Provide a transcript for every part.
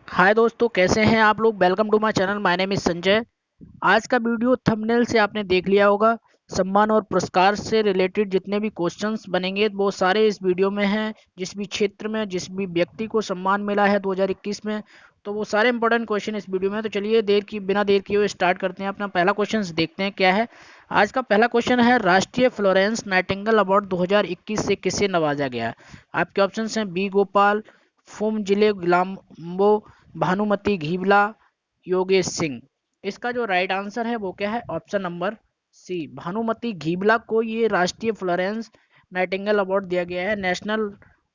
हाय दोस्तों, कैसे हैं आप लोग। Welcome to my channel. My name is Sanjay. आज का वीडियो थंबनेल से आपने देख लिया होगा। सम्मान और पुरस्कार से रिलेटेड जितने भी क्वेश्चंस बनेंगे वो सारे इस वीडियो में हैं। जिस भी क्षेत्र में जिस भी व्यक्ति को सम्मान मिला है 2021 में, तो वो सारे इंपॉर्टेंट क्वेश्चन इस वीडियो में हैं। तो चलिए बिना देर किए हुए स्टार्ट करते हैं। अपना पहला क्वेश्चन देखते हैं क्या है। आज का पहला क्वेश्चन है, राष्ट्रीय फ्लोरेंस नाइटिंगेल अवार्ड 2021 से किसे नवाजा गया। आपके ऑप्शन हैं बी गोपाल, फोम जिले गुलाम्बो, भानुमति घीबला, योगेश सिंह। इसका जो राइट आंसर है वो क्या है, ऑप्शन नंबर सी, भानुमति घीबला को ये राष्ट्रीय फ्लोरेंस नाइटिंगेल अवार्ड दिया गया है। नेशनल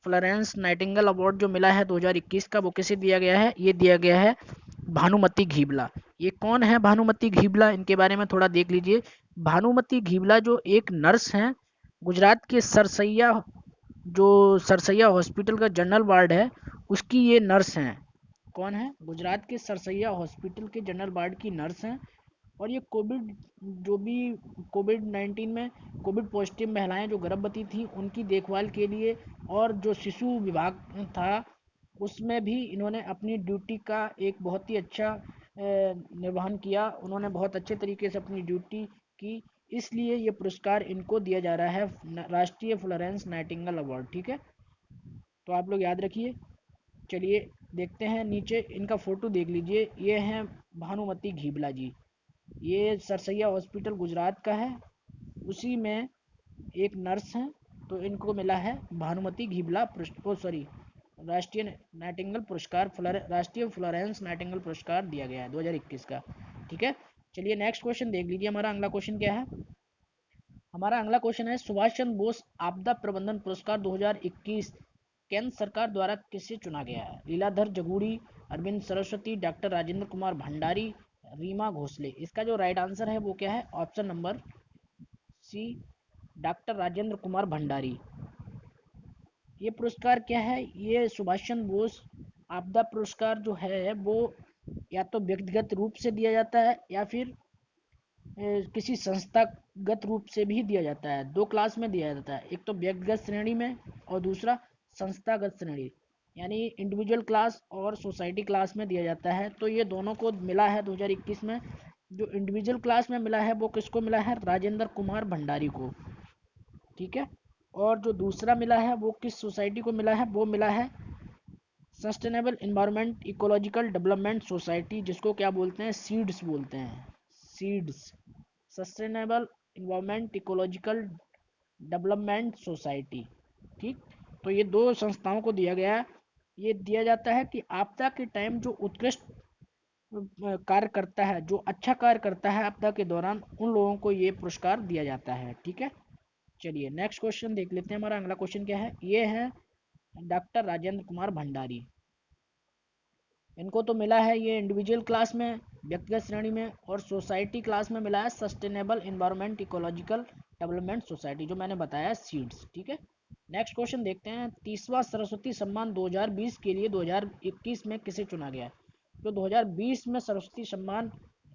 फ्लोरेंस नाइटिंगेल अवार्ड जो मिला है 2021 का, वो किसे दिया गया है, ये दिया गया है भानुमति घीबला। ये कौन है भानुमति घीबला, इनके बारे में थोड़ा देख लीजिए। भानुमति घीबला जो एक नर्स हैं, गुजरात के सरसैया, जो सरसैया हॉस्पिटल का जनरल वार्ड है, उसकी ये नर्स हैं। कौन है, गुजरात के सरसैया हॉस्पिटल के जनरल वार्ड की नर्स हैं। और ये कोविड, जो भी कोविड 19 में कोविड पॉजिटिव महिलाएं जो गर्भवती थी उनकी देखभाल के लिए, और जो शिशु विभाग था उसमें भी इन्होंने अपनी ड्यूटी का एक बहुत ही अच्छा निर्वहन किया। उन्होंने बहुत अच्छे तरीके से अपनी ड्यूटी की, इसलिए ये पुरस्कार इनको दिया जा रहा है, राष्ट्रीय फ्लोरेंस नाइटिंगेल अवार्ड। ठीक है, तो आप लोग याद रखिए। चलिए देखते हैं, नीचे इनका फोटो देख लीजिए। ये हैं भानुमति घीबला जी। ये सरसैया हॉस्पिटल गुजरात का है, उसी में एक नर्स हैं। तो इनको मिला है भानुमति घीबला सॉरी, राष्ट्रीय नाइटिंगेल पुरस्कार, राष्ट्रीय फ्लोरेंस नाइटिंगेल पुरस्कार दिया गया है 2021 का। ठीक है, चलिए नेक्स्ट क्वेश्चन देख लीजिए। हमारा अगला क्वेश्चन क्या है। हमारा अगला क्वेश्चन है, सुभाष चंद्र बोस आपदा प्रबंधन पुरस्कार 2021 केंद्र सरकार द्वारा किसे चुना गया है। लीलाधर जगूड़ी, अरविंद सरस्वती, डॉक्टर राजेंद्र कुमार भंडारी, रीमा घोसले। इसका जो राइट आंसर है वो क्या है, option number C, doctor Rajendra Kumar Bhandari. ये पुरस्कार क्या है, ये सुभाष चंद्र बोस आपदा पुरस्कार जो है वो या तो व्यक्तिगत रूप से दिया जाता है या फिर किसी संस्थागत रूप से भी दिया जाता है। दो क्लास में दिया जाता है, एक तो व्यक्तिगत श्रेणी में और दूसरा संस्थागत श्रेणी, यानी इंडिविजुअल क्लास और सोसाइटी क्लास में दिया जाता है। तो ये दोनों को मिला है 2021 में। जो इंडिविजुअल क्लास में मिला है वो किसको मिला है, राजेंद्र कुमार भंडारी को। ठीक है, और जो दूसरा मिला है वो किस सोसाइटी को मिला है, वो मिला है sustainable environment ecological development society, जिसको क्या बोलते हैं, सीड्स बोलते हैं, seeds, sustainable environment ecological development society. ठीक, तो ये दो संस्थाओं को दिया गया है। ये दिया जाता है कि आपदा के टाइम जो उत्कृष्ट कार्य करता है, जो अच्छा कार्य करता है आपदा के दौरान, उन लोगों को ये पुरस्कार दिया जाता है। ठीक है, चलिए नेक्स्ट क्वेश्चन देख लेते हैं। हमारा अगला क्वेश्चन क्या है, ये है डॉक्टर राजेंद्र कुमार भंडारी। इनको तो मिला है ये इंडिविजुअल क्लास में, व्यक्तिगत श्रेणी में, और सोसाइटी क्लास में मिला है sustainable environment ecological development society, जो मैंने बताया सीड्स। ठीक है, नेक्स्ट क्वेश्चन देखते हैं। 30वां सरस्वती सम्मान 2020 के लिए 2021 में किसे चुना गया है। जो 2020 में सरस्वती सम्मान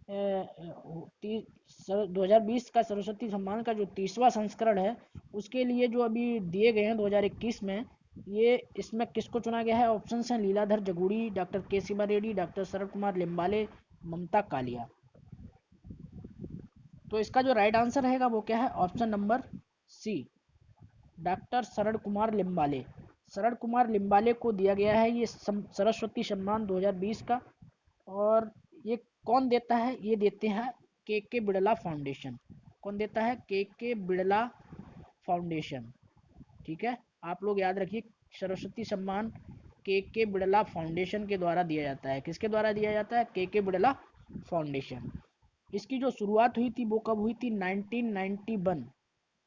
2020 का सरस्वती सम्मान का जो 30वां संस्करण है, उसके लिए जो अभी दिए गए हैं 2021 में, ये इसमें किसको चुना गया है। ऑप्शन हैं लीलाधर जगूड़ी, डॉक्टर के शिवा रेड्डी, डॉक्टर शरद कुमार लिम्बाले, ममता कालिया। तो इसका जो राइट आंसर रहेगा वो क्या है, option number C, doctor Sharad Kumar Limbale. Sharad Kumar Limbale को दिया गया है ये सरस्वती सम्मान 2020 का। और ये कौन देता है, ये देते हैं के बिड़ला फाउंडेशन। कौन देता है, के बिड़ला फाउंडेशन। ठीक है, आप लोग याद रखिए, सरस्वती सम्मान के बिड़ला फाउंडेशन के द्वारा दिया जाता है। किसके द्वारा दिया जाता है, के बिड़ला फाउंडेशन। इसकी जो शुरुआत हुई थी वो कब हुई थी, 1991।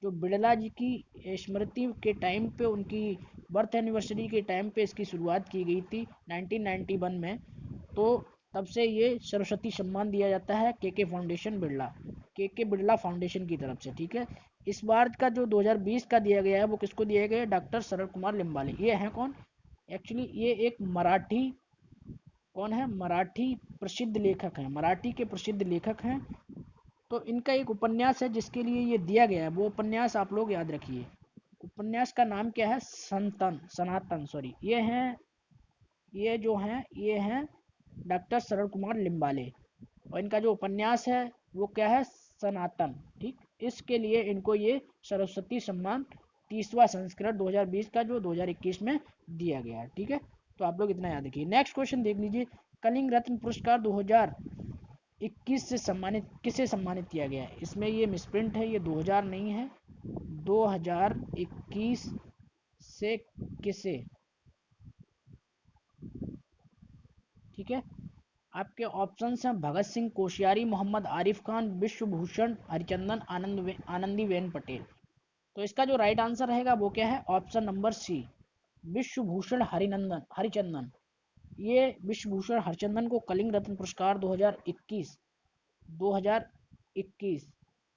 जो बिड़ला जी की स्मृति के टाइम पे, उनकी बर्थ एनिवर्सरी के टाइम पे इसकी शुरुआत की गई थी 1991 में। तो तब से ये सरस्वती सम्मान दिया जाता है के फाउंडेशन बिड़ला, के बिड़ला फाउंडेशन की तरफ से। ठीक है, इस बार का जो 2020 का दिया गया है वो किसको दिया गया है, डॉक्टर शरद कुमार लिम्बाले। ये हैं कौन, एक्चुअली ये एक मराठी, कौन है, मराठी प्रसिद्ध लेखक हैं, मराठी के प्रसिद्ध लेखक हैं। तो इनका एक उपन्यास है जिसके लिए ये दिया गया है, वो उपन्यास आप लोग याद रखिए। उपन्यास का नाम क्या है, सनातन, सॉरी। ये हैं, ये जो हैं, ये हैं डॉक्टर शरण कुमार लिम्बाले। और इनका जो उपन्यास है वो क्या है, सनातन। ठीक, इसके लिए इनको ये सरस्वती सम्मान 30वां संस्करण 2020 का जो 2021 में दिया गया है। ठीक है, तो आप लोग इतना याद रखिए। नेक्स्ट क्वेश्चन देख लीजिए, कलिंग रत्न पुरस्कार 2021 से सम्मानित किसे सम्मानित किया गया है। इसमें ये मिसप्रिंट है, ये 2000 नहीं है, 2021 से किसे। ठीक है, आपके ऑप्शंस हैं भगत सिंह कोश्यारी, मोहम्मद आरिफ खान, विश्व भूषण हरिचंदन, आनंदीबेन पटेल। तो इसका जो राइट आंसर रहेगा वो क्या है, ऑप्शन नंबर सी, विश्व भूषण हरिचंदन। ये विश्व भूषण हरिचंदन को कलिंग रत्न पुरस्कार 2021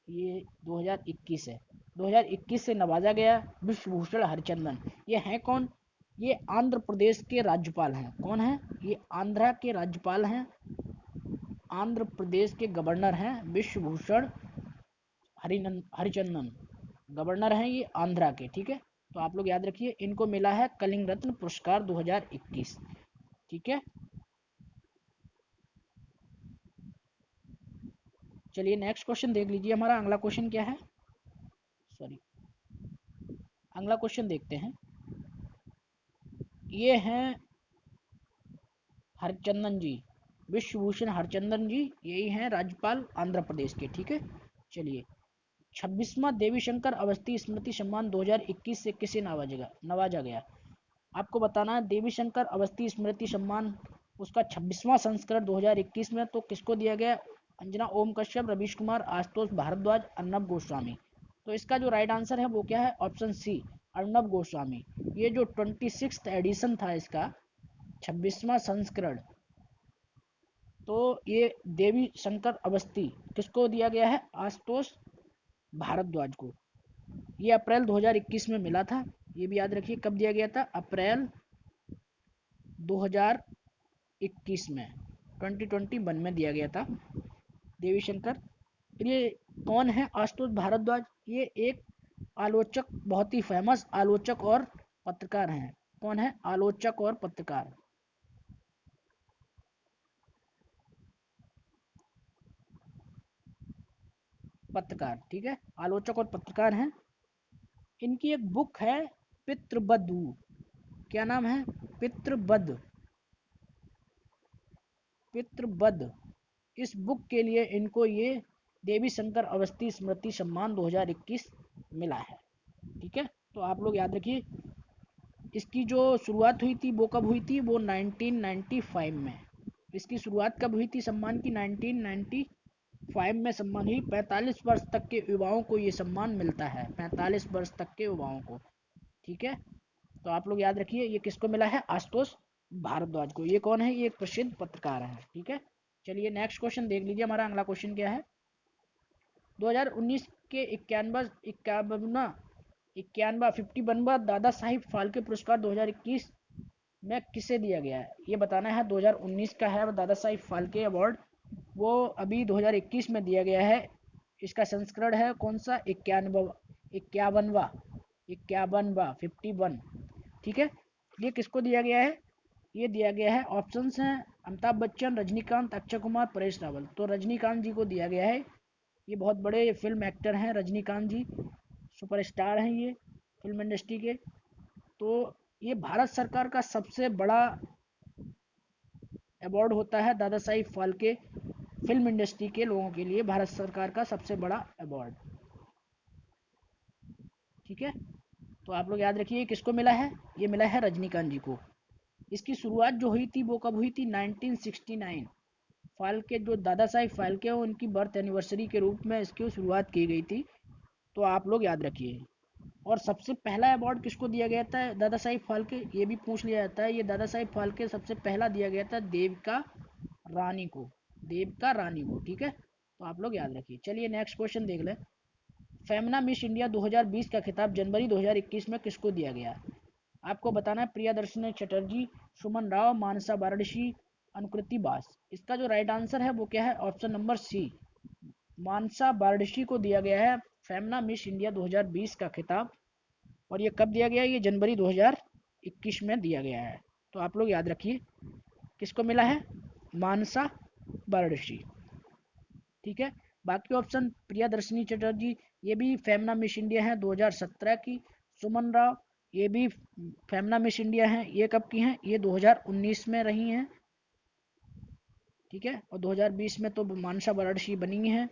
ये 2021 है, 2021 से नवाजा गया विश्व भूषण हरिचंदन। ये हैं कौन, ये आंध्र प्रदेश के राज्यपाल हैं। कौन है, ये आंध्रा के राज्यपाल हैं, आंध्र प्रदेश के गवर्नर हैं विश्व भूषण हरिचंदन, गवर्नर हैं ये आंध्रा के। ठीक है, तो आप लोग याद रखिए, इनको मिला है कलिंग रत्न पुरस्कार 2021। ठीक है, चलिए नेक्स्ट क्वेश्चन देख लीजिए। हमारा अगला क्वेश्चन क्या है, सॉरी, अगला क्वेश्चन देखते हैं। ये हैं हरचंदन जी, विश्वभूषण हरचंदन जी, यही हैं राज्यपाल आंध्र प्रदेश के। ठीक है, चलिए 26वां देवी शंकर अवस्थी स्मृति सम्मान 2021 से किसे नवाजा गया। आपको बताना है देवी शंकर अवस्थी स्मृति सम्मान उसका 26वां संस्करण 2021 में तो किसको दिया गया, अंजना ओम कश्यप, रवीश कुमार, आशुतोष भारद्वाज, अर्नब गोस्वामी। तो इसका जो राइट आंसर है वो क्या है, ऑप्शन सी, अर्नब गोस्वामी। ये जो 26th एडिशन था इसका 26वां संस्करण, तो ये देवी शंकर अवस्थी किसको दिया गया है, आशुतोष भारद्वाज को। ये अप्रैल 2021 में मिला था, ये भी याद रखिए कब दिया गया था, अप्रैल 2021 में, 2021 में दिया गया था देवी शंकर। ये कौन है आशुतोष भारद्वाज, ये एक आलोचक, बहुत ही फेमस आलोचक और पत्रकार हैं। कौन है, आलोचक और पत्रकार, पत्रकार। ठीक है, आलोचक और पत्रकार हैं। इनकी एक बुक है पितृबधू, क्या नाम है, पितृबध, पितृबध। इस बुक के लिए इनको ये देवी शंकर अवस्थी स्मृति सम्मान 2021 मिला है। ठीक है, तो आप लोग याद रखिए, इसकी जो शुरुआत हुई थी वो कब हुई थी, वो 1995 में। इसकी शुरुआत कब हुई थी सम्मान की, 1995 में सम्मान हुई। 45 वर्ष तक के युवाओं को ये सम्मान मिलता है, 45 वर्ष तक के युवाओं को। ठीक है, तो आप लोग याद रखिए ये किसको मिला है, आशुतोष भारद्वाज को। ये कौन है, ये एक प्रसिद्ध पत्रकार है। ठीक है, चलिए नेक्स्ट क्वेश्चन देख लीजिए। हमारा अगला क्वेश्चन क्या है, 2019 के 51वां दादा साहिब फाल्के पुरस्कार 2021 में किसे दिया गया है, ये बताना है। 2019 का है दादा साहिब फाल्के अवार्ड, वो अभी 2021 में दिया गया है। इसका संस्करण है कौन सा, इक्यावनवा, 51। ठीक है, ये किसको दिया गया है, ये दिया गया है, ऑप्शंस हैं अमिताभ बच्चन, रजनीकांत, अक्षय कुमार, परेश रावल। तो रजनीकांत जी को दिया गया है, ये बहुत बड़े फिल्म एक्टर हैं रजनीकांत जी, सुपरस्टार हैं ये फिल्म इंडस्ट्री के। तो ये भारत सरकार का सबसे बड़ा अवार्ड होता है दादा साहिब फाल्के, फिल्म इंडस्ट्री के लोगों के लिए भारत सरकार का सबसे बड़ा अवार्ड। ठीक है, तो आप लोग याद रखिए किसको मिला है, ये मिला है रजनीकांत जी को। इसकी शुरुआत जो हुई थी वो कब हुई थी, 1969। फाल्के जो दादा साहिब फाल्के हैं उनकी बर्थ एनिवर्सरी के रूप में इसकी शुरुआत की गई थी। तो आप लोग याद रखिए। और सबसे पहला अवार्ड किसको दिया गया था, दादा साहिब फाल्के, ये भी पूछ लिया जाता है। ये दादा साहिब फाल्के सबसे पहला दिया गया था देविका रानी को, देविका रानी को। ठीक है, तो आप लोग याद रखिए। चलिए नेक्स्ट क्वेश्चन देख लें। फेमना मिस इंडिया 2020 का खिताब जनवरी 2021 में किसको दिया गया। आपको बताना है प्रियदर्शनी चटर्जी, सुमन राव, मानसा वाराणसी, अनुकृति बास। इसका जो राइट आंसर है वो क्या है, ऑप्शन नंबर सी, मानसा वाराणसी को दिया गया है फेमना मिस इंडिया 2020 का खिताब। और ये कब दिया गया है, ये जनवरी 2021 में दिया गया है। तो आप लोग याद रखिए किसको मिला है, मानसा बनर्जी, ठीक है। बाकी ऑप्शन प्रियदर्शनी चटर्जी, ये भी फेमना मिस इंडिया है 2017 की। सुमन राव, ये भी फेमना मिस इंडिया है, ये कब की हैं, ये 2019 में रही हैं, ठीक है। और 2020 में तो मानसा बनर्जी बनी हैं।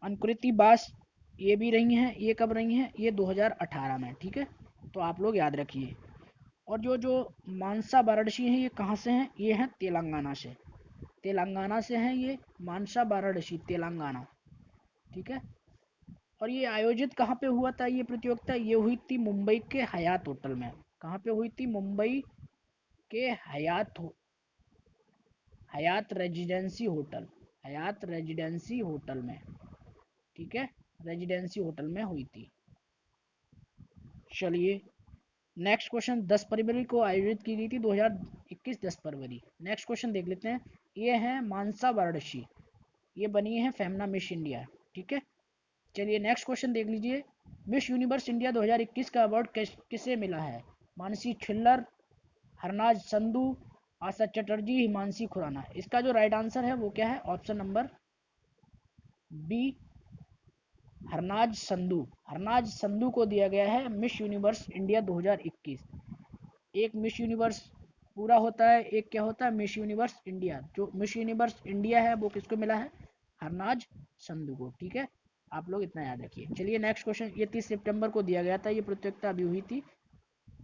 अंकुरिति बास, ये भी रही हैं, ये कब रही हैं, ये 2018 में, ठीक है। तो आप लोग याद रखिए। और जो जो मानसा वाराणसी हैं ये कहाँ से हैं, ये हैं तेलंगाना से, तेलंगाना से हैं ये मानसा वाराणसी, तेलंगाना, ठीक है। और ये आयोजित कहाँ पे हुआ था ये प्रतियोगिता, ये हुई थी मुंबई के हयात होटल में। कहाँ पे हुई थी, मुंबई के हयात रेजिडेंसी होटल, हयात रेजिडेंसी होटल में, ठीक है, रेजिडेंसी होटल में हुई थी। चलिए नेक्स्ट क्वेश्चन, 10 फरवरी को आयोजित की गई थी 2021, 10 फरवरी। नेक्स्ट क्वेश्चन देख लेते हैं, ये है मानसा वाराणसी, ये बनी है फेमना मिस इंडिया, ठीक है। चलिए नेक्स्ट क्वेश्चन देख लीजिए, मिस यूनिवर्स इंडिया 2021 का अवार्ड किसे मिला है, मानसी छिल्लर, हरनाज संधू, आशा चटर्जी, हिमांशी खुराना। इसका जो राइट आंसर है वो क्या है, option number B, Harnaaz Sandhu. Harnaaz Sandhu को दिया गया है मिस यूनिवर्स इंडिया 2021। एक मिस यूनिवर्स पूरा होता है, एक क्या होता है, मिस यूनिवर्स इंडिया। जो मिस यूनिवर्स इंडिया है वो किसको मिला है, हरनाज संधू को, ठीक है। आप लोग इतना याद रखिए। चलिए नेक्स्ट क्वेश्चन, ये 30 सितंबर को दिया गया था, ये प्रतियोगिता अभी हुई थी।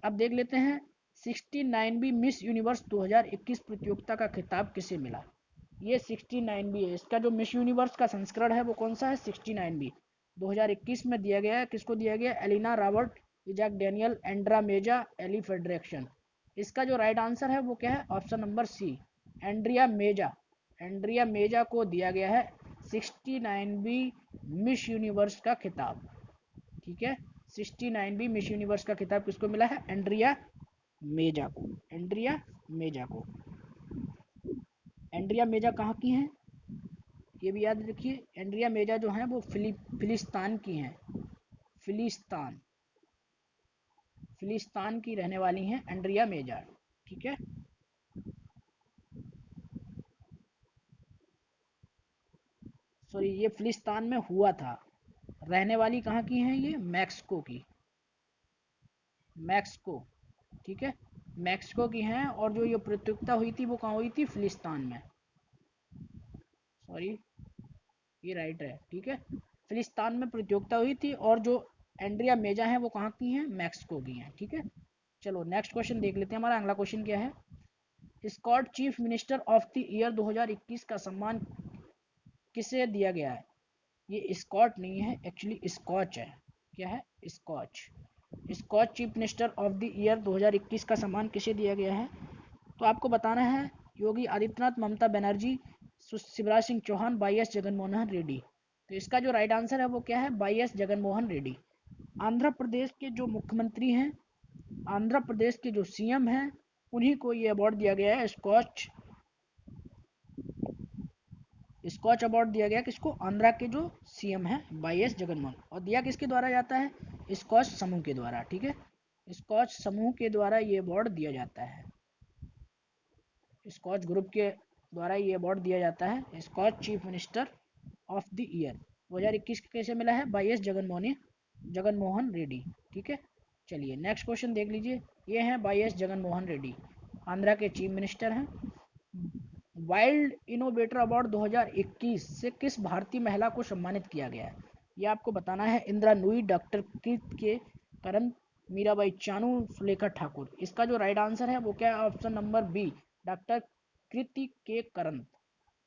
अब देख लेते हैं 69वीं मिस यूनिवर्स 2021 प्रतियोगिता का खिताब किसे मिला। ये 69वीं है, इसका जो मिस यूनिवर्स का संस्करण है वो कौन सा है, 69वीं 2021 में दिया गया है। किसको दिया गया, Elina Robert, Ijak Daniel, Andra मेजा, एली फेडरेक्शन। इसका जो राइट आंसर है वो क्या है, ऑप्शन नंबर सी, एंड्रिया मेजा। एंड्रिया मेजा को दिया गया है 69वीं मिस यूनिवर्स का खिताब, ठीक है। 69वीं मिस यूनिवर्स का खिताब किसको मिला है, एंड्रिया मेजा को, एंड्रिया मेजा को। एंड्रिया मेजा कहाँ की हैं, ये भी याद रखिए। एंड्रिया मेजा जो हैं वो फिलिस्तान की हैं, फिलिस्तान, फिलिस्तान की रहने वाली हैं एंड्रिया मेजा, ठीक है। सॉरी, ये फिलिस्तान में हुआ था। रहने वाली कहाँ की हैं, ये मैक्सिको की, मैक्सिको, ठीक है, मैक्सिको की हैं। और जो ये प्रतियोगिता हुई थी वो कहाँ हुई थी, फिलिस्तान में। सॉरी, ये राइट है, ठीक है। फिलिस्तान में प्रतियोगिता हुई थी। और जो एंड्रिया मेजा हैं वो कहाँ की हैं, मैक्सिको की हैं, ठीक है। चलो नेक्स्ट क्वेश्चन देख लेते हैं। हमारा अगला क्वेश्चन क्या है, Skoch chief minister of the year 2021 का सम्मान किसे दिया गया है। ये स्कॉट नहीं है, एक्चुअली स्कॉच है। क्या है, Skoch. Skoch chief minister of the year 2021 का सम्मान किसे दिया गया है, तो आपको बताना है योगी आदित्यनाथ, ममता बनर्जी, शिवराज सिंह चौहान, वाई एस जगनमोहन रेड्डी। तो इसका जो राइट आंसर है वो क्या है, वाई एस जगनमोहन रेड्डी। आंध्र प्रदेश के जो मुख्यमंत्री हैं, आंध्र प्रदेश के जो सीएम हैं, उन्हीं को ये अवार्ड दिया गया है, स्कॉच, स्कॉच अवार्ड दिया गया किसको, आंध्रा के जो सीएम हैं वाई एस जगनमोहन। और दिया किसके द्वारा जाता है, स्कॉच समूह के द्वारा, ठीक है। स्कॉच समूह के द्वारा ये अवार्ड दिया जाता है, स्कॉच ग्रुप के द्वारा ये अवार्ड दिया जाता है, Skoch chief minister of the year 2021 कैसे मिला है, वाई एस जगनमोहन रेड्डी, ठीक है। चलिए नेक्स्ट क्वेश्चन देख लीजिए, ये हैं वाई एस जगनमोहन रेड्डी, आंध्रा के चीफ मिनिस्टर हैं। वाइल्ड इनोवेटर अवार्ड 2021 से किस भारतीय महिला को सम्मानित किया गया है, ये आपको बताना है। इंदिरा नूई, डॉक्टर कृत के करण, मीराबाई चानू, सुलेखा ठाकुर। इसका जो राइट आंसर है वो क्या है, ऑप्शन नंबर बी, डॉक्टर कृति के करण।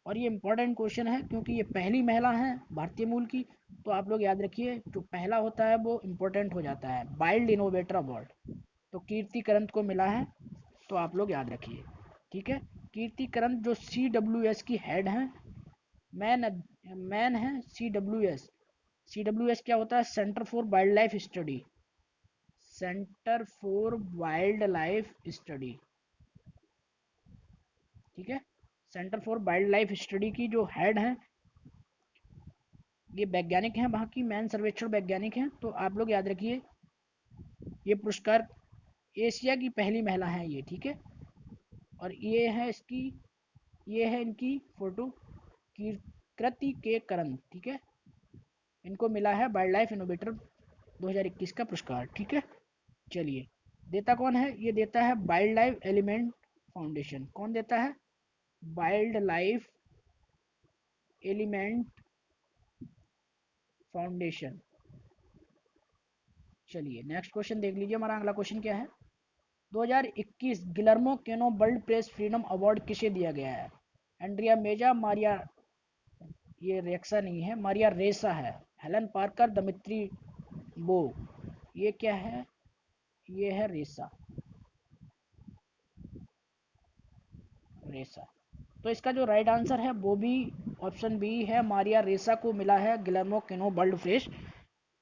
और ये इंपॉर्टेंट क्वेश्चन है क्योंकि ये पहली महिला है भारतीय मूल की। तो आप लोग याद रखिए, जो पहला होता है वो इम्पोर्टेंट हो जाता है। वाइल्ड इनोवेटर अवार्ड तो कीर्ति करंत को मिला है, तो आप लोग याद रखिए, ठीक है। कीर्ति करंत जो CWS की हेड हैं, मैन मैन है CWS। CWS क्या होता है, centre for wild life study, centre for wild life study, ठीक है। Centre for wild life study की जो हेड हैं, ये वैज्ञानिक हैं, वहाँ की मैन सर्वेक्षण वैज्ञानिक हैं। तो आप लोग याद रखिए, ये पुरस्कार एशिया की पहली महिला है ये, ठीक है। और ये है इसकी ये है इनकी फोटो, कृति के करण, ठीक है। इनको मिला है वाइल्ड लाइफ इनोवेटर 2021 का पुरस्कार, ठीक है। चलिए, देता कौन है? ये देता है वाइल्ड लाइफ एलिमेंट फाउंडेशन। कौन देता है? Wild life element foundation. चलिए नेक्स्ट क्वेश्चन देख लीजिए, हमारा अगला क्वेश्चन क्या है। 2021 गिलर्मो केनो वर्ल्ड प्रेस फ्रीडम अवार्ड किसे दिया गया है? एंड्रिया मेजा, मारिया, ये रेक्सा नहीं है, मारिया रेसा है, हेलन पार्कर, दमित्री बो। ये क्या है? ये है रेसा, रेसा। तो इसका जो राइट आंसर है वो भी ऑप्शन बी है, मारिया रेसा को मिला है गिलर्मो केनो वर्ल्ड प्रेस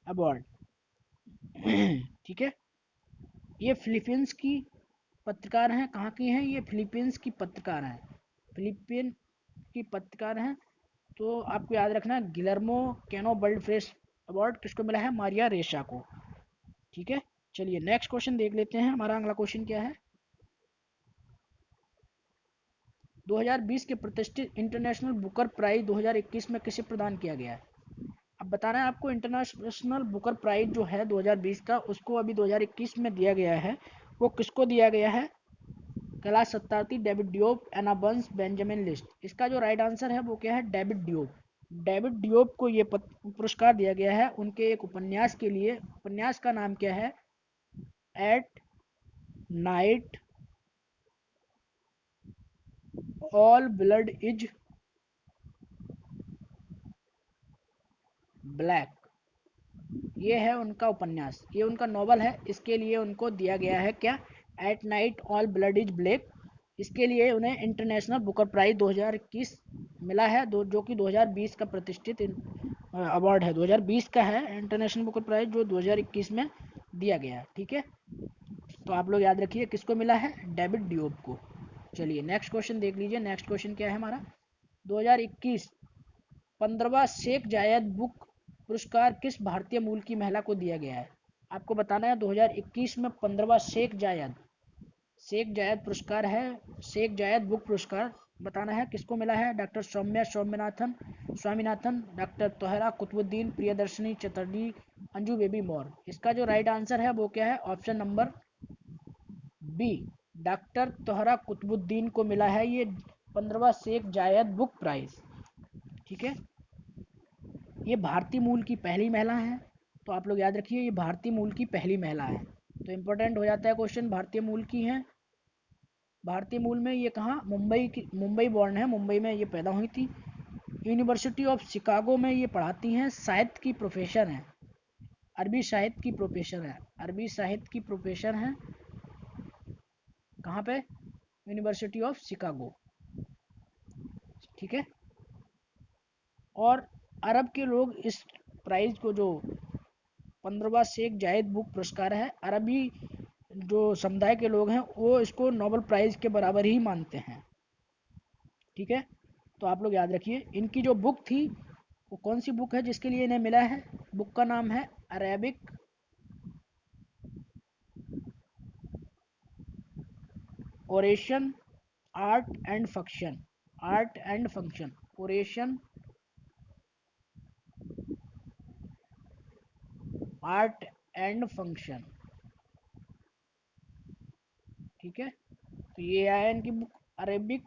अवार्ड। ठीक है। ये फिलीपींस की पत्रकार हैं। कहाँ की हैं? ये फिलीपींस की पत्रकार हैं, फिलीपीन की पत्रकार हैं। तो आपको याद रखना है, Guillermo canoe world press award किसको मिला है? मारिया रेशा को, ठीक है। चलिए नेक्स्ट क्वेश्चन देख लेते हैं, हमारा अगला क्वेश्चन क्या है। 2020 के प्रतिष्ठित इंटरनेशनल बुकर प्राइज 2021 में किसे प्रदान किया गया है? अब बताना है आपको, इंटरनेशनल बुकर प्राइज जो है 2020 का, उसको अभी 2021 में दिया गया है। वो किसको दिया गया है? कैलाश सत्यार्थी, डेविड डियोप, एना बर्न्स, बेंजामिन लिस्ट। इसका जो राइट आंसर है वो क्या है? David Diop. डेविड डियोप को ये पुरस्कार दिया गया है उनके एक उपन्यास के लिए। उपन्यास का नाम क्या है? At night all blood is black. ये है उनका उपन्यास, ये उनका नॉवल है। इसके लिए उनको दिया गया है क्या? At night all blood is black. इसके लिए उन्हें इंटरनेशनल बुकर प्राइज 2021 मिला है, जो कि 2020 का प्रतिष्ठित अवार्ड है। 2020 का है इंटरनेशनल बुकर प्राइज, जो 2021 में दिया गया, ठीक है। तो आप लोग याद रखिए किसको मिला है? डेविड डियोप को। चलिए नेक्स्ट क्वेश्चन देख लीजिए, नेक्स्ट क्वेश्चन क्या है हमारा। 2021 15वां शेख जायद बुक पुरस्कार किस भारतीय मूल की महिला को दिया गया है? आपको बताना है 2021 में 15वां शेख जायद पुरस्कार है, शेख जायद बुक पुरस्कार बताना है किसको मिला है? डॉक्टर सौम्या स्वामीनाथन, डॉक्टर तोहरा कुतुबुद्दीन, प्रियदर्शनी चटर्जी, अंजू बेबी मौर्य। इसका जो राइट आंसर है वो क्या है? ऑप्शन नंबर बी, डॉक्टर तोहरा कुतुबुद्दीन को मिला है ये 15वां शेख जायद बुक प्राइज, ठीक है। ये भारतीय मूल की पहली महिला है, तो आप लोग याद रखिए ये भारतीय मूल की पहली महिला है। तो इम्पोर्टेंट हो जाता है क्वेश्चन, भारतीय मूल की हैं। भारतीय मूल में ये कहाँ? मुंबई बॉर्न है, मुंबई में ये पैदा हुई थी। यूनिवर्सिटी ऑफ शिकागो में ये पढ़ाती हैं, साहित्य की प्रोफेसर हैं, अरबी साहित्य की प्रोफेसर है, अरबी साहित्य की प्रोफेसर हैं। कहाँ पे? यूनिवर्सिटी ऑफ शिकागो, ठीक है। और अरब के लोग इस प्राइज को, जो 15वां शेख जायद बुक पुरस्कार है, अरबी जो समुदाय के लोग हैं वो इसको नोबेल प्राइज के बराबर ही मानते हैं, ठीक है। तो आप लोग याद रखिए, इनकी जो बुक थी वो कौन सी बुक है जिसके लिए इन्हें मिला है? बुक का नाम है Arabic oration art and function, art and function, oration art and function, ठीक है। तो ये आया इनकी book, Arabic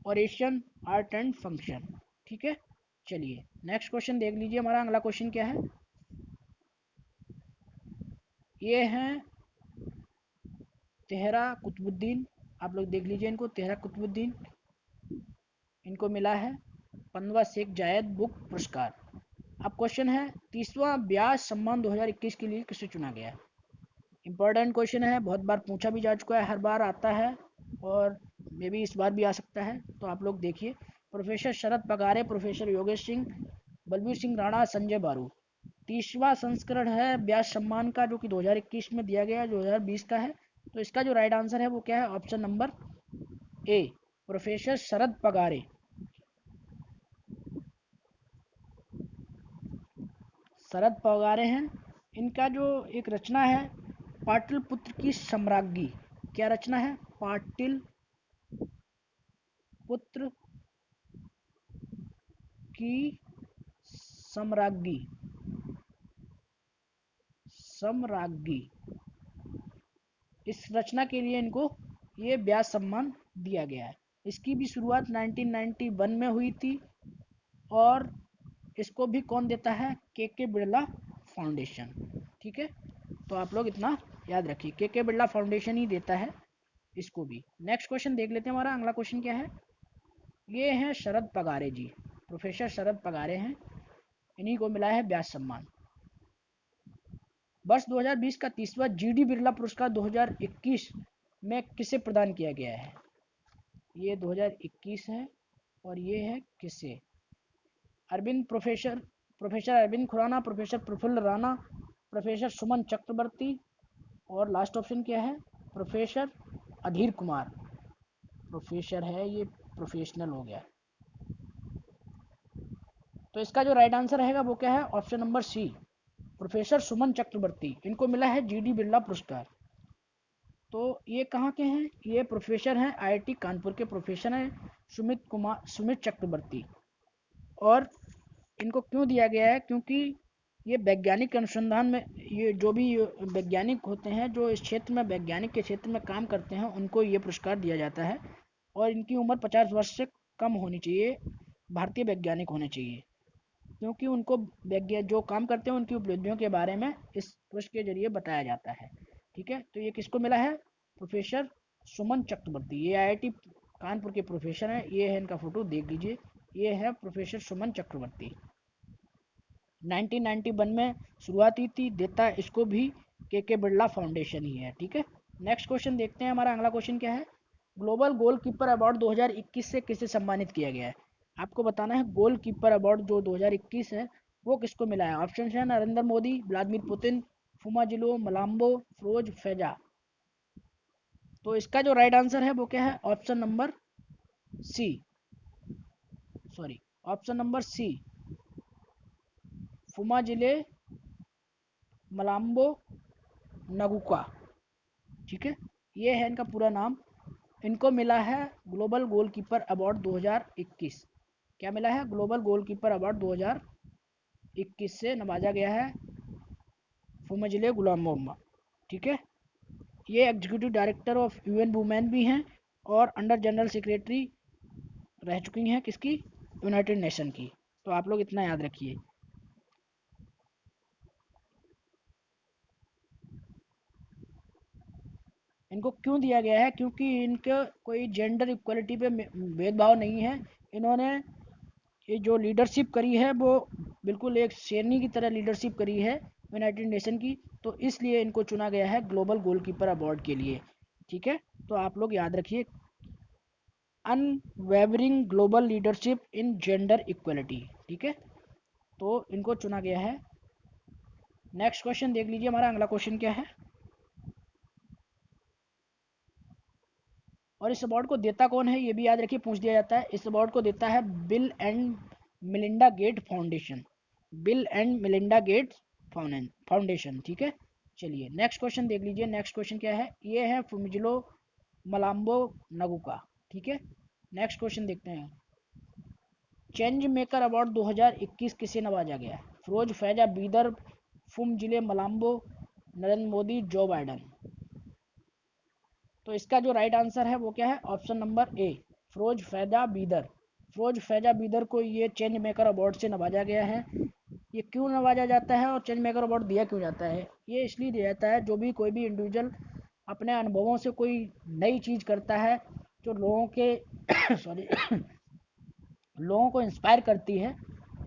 oration art and function, ठीक है। चलिए नेक्स्ट क्वेश्चन देख लीजिए, हमारा अगला क्वेश्चन क्या है। ये हैं तेहरा कुतुबुद्दीन, आप लोग देख लीजिए इनको, तेहरा कुतुबुद्दीन, इनको मिला है 15वां शेख जायद बुक पुरस्कार। अब क्वेश्चन है, 30वां ब्याज सम्मान 2021 के लिए किसे चुना गया? इंपॉर्टेंट क्वेश्चन है, बहुत बार पूछा भी जा चुका है, हर बार आता है और मे भी इस बार भी आ सकता है। तो आप लोग देखिए, प्रोफेसर शरद पगारे, प्रोफेसर योगेश सिंह, बलबीर सिंह राणा, संजय बारू। 30वां संस्करण है ब्याज सम्मान का, जो कि 2021 में दिया गया, 2020 का है। तो इसका जो राइट आंसर है वो क्या है? ऑप्शन नंबर ए, प्रोफेसर शरद पगारे। शरद पगारे हैं। इनका जो एक रचना है, पाटलिपुत्र की सम्राज्ञी, क्या रचना है? पाटिल पुत्र की सम्राज्ञी सम्राज्ञी इस रचना के लिए इनको ये व्यास सम्मान दिया गया है। इसकी भी शुरुआत 1991 में हुई थी और इसको भी कौन देता है? के बिरला फाउंडेशन। ठीक है, तो आप लोग इतना याद रखिए, के बिरला फाउंडेशन ही देता है इसको भी। नेक्स्ट क्वेश्चन देख लेते हैं, हमारा अगला क्वेश्चन क्या है। ये हैं शरद पगारे जी, प्रोफेसर शरद पगारे हैं, इन्हीं को मिला है व्यास सम्मान। वर्ष 2020 का 30वां जीडी बिरला पुरस्कार 2021 में किसे प्रदान किया गया है? ये 2021 है और ये है किसे? Arvind professor Arvind Khurana, professor Prafulla Rana, professor Suman Chakraborty, और लास्ट ऑप्शन क्या है? प्रोफेसर अधीर कुमार। प्रोफेसर है ये, प्रोफेशनल हो गया। तो इसका जो राइट आंसर रहेगा वो क्या है? ऑप्शन नंबर सी, प्रोफेसर सुमन चक्रवर्ती, इनको मिला है जीडी बिरला पुरस्कार। तो ये कहाँ के हैं? ये प्रोफेसर हैं, आईआईटी कानपुर के प्रोफेसर हैं, सुमित चक्रवर्ती। और इनको क्यों दिया गया है? क्योंकि ये वैज्ञानिक अनुसंधान में, ये जो भी वैज्ञानिक होते हैं जो इस क्षेत्र में वैज्ञानिक के क्षेत्र में काम करते हैं, उनको ये पुरस्कार दिया जाता है। और इनकी उम्र 50 वर्ष से कम होनी चाहिए, भारतीय वैज्ञानिक होने चाहिए, क्योंकि उनको जो काम करते हैं उनकी उपलब्धियों के बारे में इस पुरस्कार के जरिए बताया जाता है। ठीक है, तो ये किसको मिला है? प्रोफेसर सुमन चक्रवर्ती। ये आईआईटी कानपुर के प्रोफेसर हैं, ये है इनका फोटो देख लीजिए, ये है प्रोफेसर सुमन चक्रवर्ती। 1991 में शुरुआत हुई थी, देता इसको भी के बिरला फाउंडेशन ही है। ठीक है, नेक्स्ट क्वेश्चन देखते हैं, हमारा अगला क्वेश्चन क्या है। ग्लोबल गोलकीपर अवार्ड 2021 से किसे सम्मानित किया गया है? आपको बताना है गोलकीपर अवार्ड जो 2021 है वो किसको मिला है। ऑप्शन है Narendra Modi, Vladimir Putin, Phumzile Mlambo, Firoz Faiza. तो इसका जो राइट आंसर है वो क्या है? Option number C, sorry, option number C, Phumzile Mlambo Ngcuka. ठीक है, ये है इनका पूरा नाम। इनको मिला है ग्लोबल गोलकीपर अवार्ड 2021। क्या मिला है? ग्लोबल गोलकीपर अवार्ड 2021 से नवाजा गया है फुमजिले गुलाम मोहम्मद। ठीक है, ये executive director of UN women भी हैं और अंडर जनरल सेक्रेटरी रह चुकी हैं किसकी? यूनाइटेड नेशन की। तो आप लोग इतना याद रखिए। इनको क्यों दिया गया है? क्योंकि इनका कोई जेंडर इक्वलिटी पे भेदभाव नहीं है। इन्होंने ये जो लीडरशिप करी है वो बिल्कुल एक शेरनी की तरह लीडरशिप करी है यूनाइटेड नेशन की, तो इसलिए इनको चुना गया है ग्लोबल गोलकीपर अवार्ड के लिए। ठीक है, तो आप लोग याद रखिए, unwavering global leadership in gender equality. ठीक है, तो इनको चुना गया है। नेक्स्ट क्वेश्चन देख लीजिए, हमारा अगला क्वेश्चन क्या है। और इस अवार्ड को देता कौन है ये भी याद रखिए, पूछ दिया जाता है। इस अवार्ड को देता है Bill and Melinda Gates Foundation. Bill and Melinda Gates Foundation. ठीक है, चलिए नेक्स्ट क्वेश्चन देख लीजिए। नेक्स्ट क्वेश्चन क्या है? ये है फुमिजिलो मलाम्बो नगुका। ठीक है, नेक्स्ट क्वेश्चन देखते हैं। चेंज मेकर अवार्ड 2021 किसे नवाजा गया? फिरोज फैजा बीदर, फुमजिले मलाम्बो, नरेंद्र मोदी, जो बाइडन। तो इसका जो राइट आंसर है वो क्या है? Option number A, Firoz Faiza Bidar. Firoz Faiza Bidar को ये चेंज मेकर अवार्ड से नवाजा गया है। ये क्यों नवाजा जाता है और चेंज मेकर अवार्ड दिया क्यों जाता है? ये इसलिए दिया जाता है, जो भी कोई भी इंडिविजुअल अपने अनुभवों से कोई नई चीज़ करता है जो लोगों के सॉरी लोगों को इंस्पायर करती है,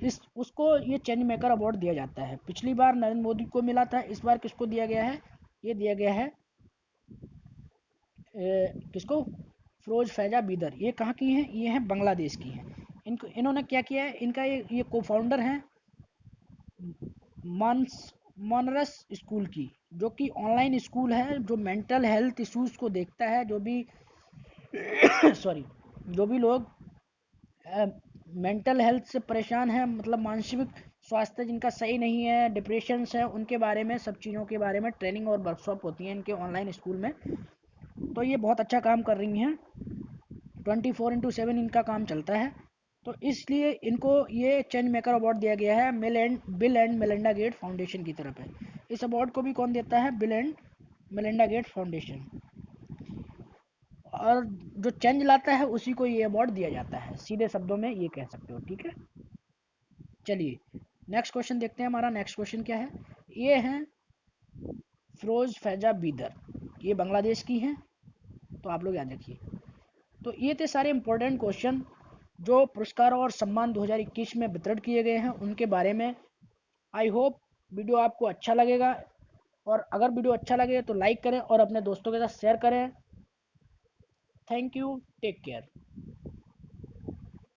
इस उसको ये चेंज मेकर अवार्ड दिया जाता है। पिछली बार नरेंद्र मोदी को मिला था, इस बार किसको दिया गया है? ये दिया गया है किसको? फिरोज फैजा बीदर। ये कहाँ की हैं? ये हैं बांग्लादेश की हैं। इनको इन्होंने क्या किया है? इनका ये को फाउंडर हैं मॉनरस स्कूल की, जो कि ऑनलाइन स्कूल है जो मेंटल हेल्थ इश्यूज को देखता है। जो भी सॉरी, जो भी लोग मेंटल हेल्थ से परेशान हैं, मतलब मानसिक स्वास्थ्य जिनका सही नहीं है, डिप्रेशंस है, उनके बारे में सब चीज़ों के बारे में ट्रेनिंग और वर्कशॉप होती हैं इनके ऑनलाइन स्कूल में। तो ये बहुत अच्छा काम कर रही हैं। 24/7 इनका काम चलता है। तो इसलिए इनको ये चेंज मेकर अवार्ड दिया गया है Bill and Melinda Gates Foundation की तरफ है। इस अवार्ड को भी कौन देता है? Bill and Melinda Gates Foundation. और जो चेंज लाता है उसी को ये अवार्ड दिया जाता है, सीधे शब्दों में ये कह सकते हो। ठीक है, चलिए नेक्स्ट क्वेश्चन देखते हैं। हमारा नेक्स्ट क्वेश्चन क्या है? ये है फिरोज फैजा बीदर, ये बांग्लादेश की हैं, तो आप लोग याद रखिए। तो ये थे सारे इंपॉर्टेंट क्वेश्चन जो पुरस्कार और सम्मान 2021 में वितरण किए गए हैं उनके बारे में। आई होप वीडियो आपको अच्छा लगेगा, और अगर वीडियो अच्छा लगे तो लाइक करें और अपने दोस्तों के साथ शेयर करें। Thank you, take care.